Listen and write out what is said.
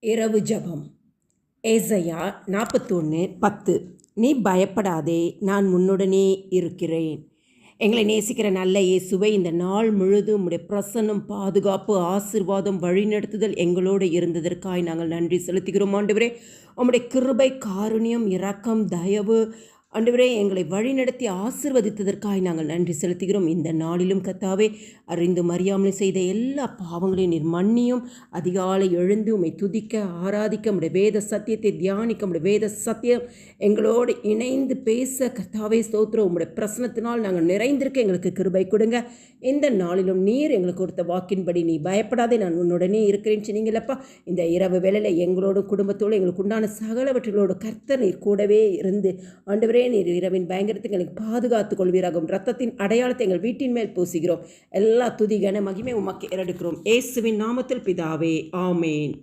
இரவு ஜெபம். ஏசாயா 41:10. நீ பயப்படாதே, நான் உன்னுடனே இருக்கிறேன். எங்களை நேசிக்கிற நல்ல இயேசுவை, இந்த நாள் முழுதும் உம்முடைய பிரசன்னம், பாதுகாப்பு, ஆசீர்வாதம், வழிநடத்துதல் எங்களோடு இருந்ததற்காய் நாங்கள் நன்றி செலுத்துகிறோம். ஆண்டவரே, உம்முடைய கிருபை, காருண்யம், இரக்கம், தயவு ஆண்டவரே எங்களை வழிநடத்தி ஆசீர்வதித்ததற்காய் நாங்கள் நன்றி செலுத்துகிறோம். இந்த நாளிலும் கர்த்தாவே, அறிந்தும் அறியாமலும் செய்த எல்லா பாவங்களையும் நீர் மன்னியும். அதிகாலை எழுந்து உம்மை துதிக்க, ஆராதிக்க, உம்முடைய வேத சத்தியத்தை தியானிக்க, உம்முடைய வேத சத்தியம் எங்களோடு இணைந்து பேச கர்த்தாவே ஸ்தோத்திரம். உம்முடைய பிரசனத்தினால் நாங்கள் நிறைந்திருக்க எங்களுக்கு கிருபை கொடுங்க. இந்த நாளிலும் நீர் எங்களுக்கு கொடுத்த வாக்கின்படி, நீ பயப்படாதே, நான் உன்னுடனே இருக்கிறேன்னு சொன்னீங்களப்பா. இந்த இரவு வேளையில் எங்களோட குடும்பத்தோடு எங்களுக்கு உண்டான சகலவற்றிகளோடு கர்த்தர் நீர் கூடவே இருந்து ஆண்டவரே நீர் இரவின் பயங்கரத்துக்கு எங்களுக்கு பாதுகாத்துக் கொள்வீராகும். ரத்தத்தின் அடையாளத்தை எங்கள் வீட்டின் மேல் பூசுகிறோம். எல்லா துதி கன மகிமை உமக்கு ஏறெடுக்கிறோம். இயேசுவின் நாமத்தில் பிதாவே, ஆமேன்.